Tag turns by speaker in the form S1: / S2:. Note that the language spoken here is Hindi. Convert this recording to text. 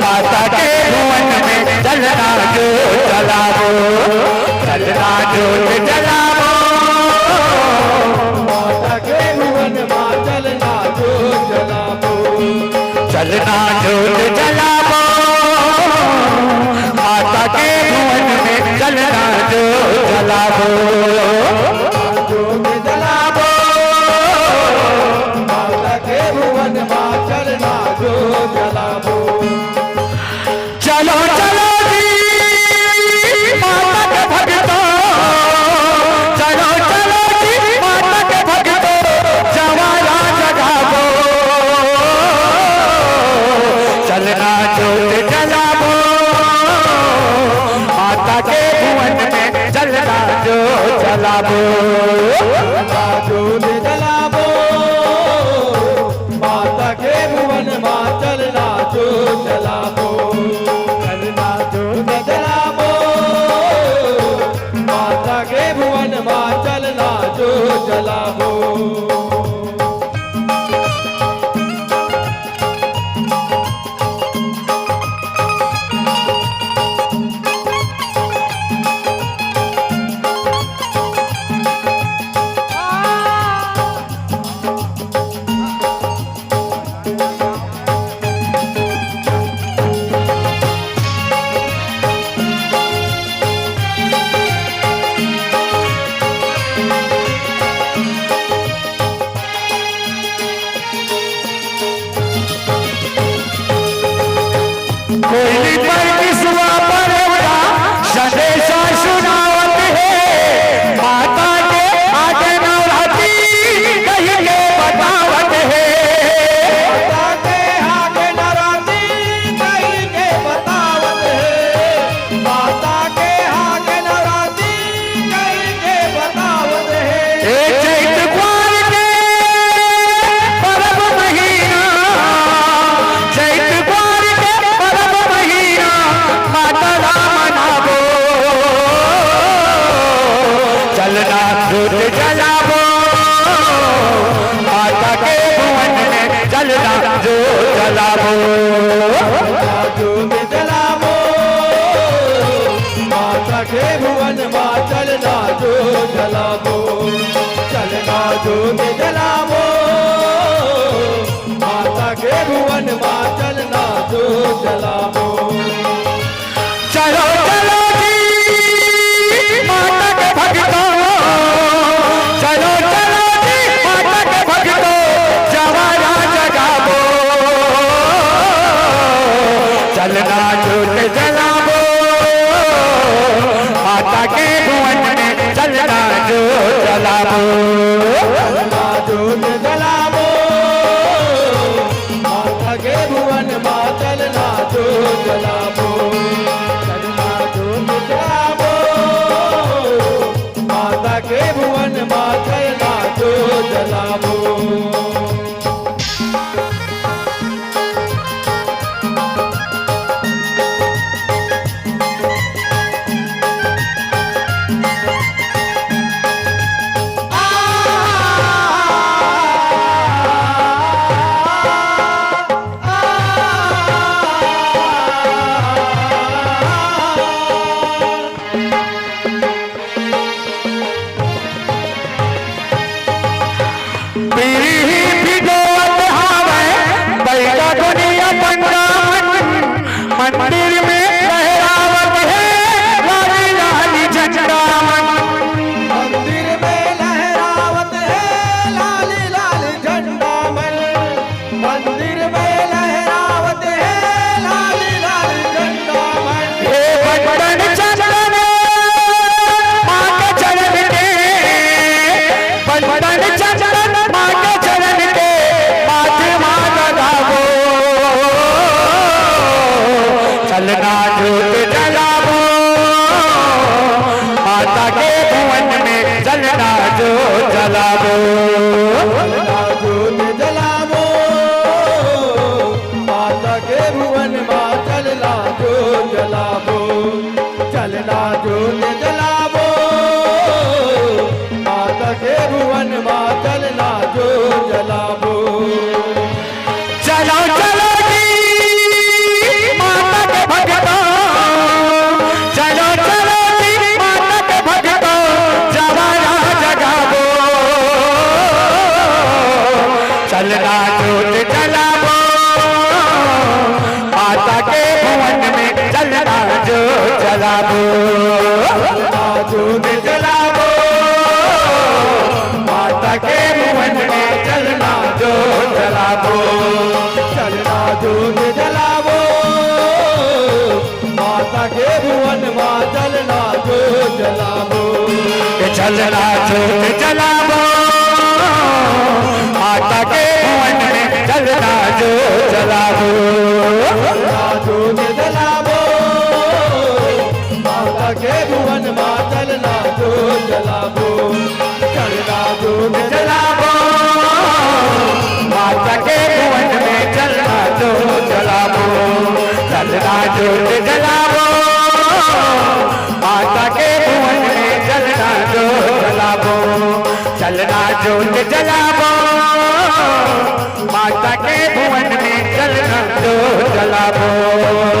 S1: माता के भुवन में चलना जो जलावो, चलना जोत जलावो,
S2: माता के भुवन में चलना जो जलावो,
S1: चलना जोत जलावो, माता के भुवन में चलना जो जलावो,
S2: जोत जलावो, माता के भुवन में चलना जो जलावो।
S1: चलो चलो जी माता के भक्तों, चलो चलो जी माता के भक्तों, जवाना जगावो, चलना जोत जलावो, माता के भुवन में चलना जो जलावो,
S2: जोत जलावो, माता के भुवन में चलना जो जलावो, चलना जोत जलावो, माता के भुवन में चलना जो जलावो।
S1: कोयली पर किसवा परवड़ा संदेशा सुनावत है, माता के आगे नवरात्रि कहीं के बतावत है,
S2: माता के आगे नवरात्रि कहीं के बतावत है, माता के आगे नवरात्रि कहीं के बतावत है।
S1: एक चैत कुआर के पर्व महीना, चैत कुआर के पर्व महीना, माता राम मनावो, चलना जोत जलावो, माता के भुवन में चलना जो जलावो,
S2: जोत जलावो, माता के भुवन में चलना जो जलावो, चलना जोत जलावो, माता के भुवन में चलना जो जलावो।
S1: चलो चलो जी माता के भक्तों, चलो चलो जी माता के भक्तों, जवाना जगावो, चलना जोत जलावो, माता के भुवन में चलना जो जलावो,
S2: चलना जोत जलावो, माता के भुवन में चलना जो जलावो, चलना जोत जलावो, माता के भुवन में चलना जो जलावो।
S1: पीढ़ी भिगोत हावे बैठा दुनिया पंडामन, मंदिर में लहरावत है लाली लाली झंडा मन,
S2: मंदिर में लहरावत है लाली लाली झंडा मन, मंदिर में लहरावत है लाली लाली झंडा मन।
S1: हे बंधन चंदन माँ के चरण के, बंधन चंदन माँ के चरण के, माथे माँ लगावो, चलना जोत जलावो, माता के भुवन में चलना जो जलावो,
S2: चलना जोत जलावो, माता के भुवन में चलना जो जलावो, चलना जोत जलावो, माता के भुवन में चलना जो जलावो।
S1: चलो चलो जी जलावो, माता के भुवन में चलना जो जलावो,
S2: चलना जोत जलावो, माता के भुवन में चलना जो जलावो,
S1: चलना जोत जलावो, माता के भुवन में चलना जो जलावो,
S2: चलना जोत जलावो, माता के भुवन में चलना जो जलावो, चलना जोत
S1: जलावो, माता के भुवन में चलना जो जलावो, चलना जोत जलावो, माता के भुवन में चलना जो जलावो, चलना जोत जलावो, माता के भुवन में चलना जो जलावो।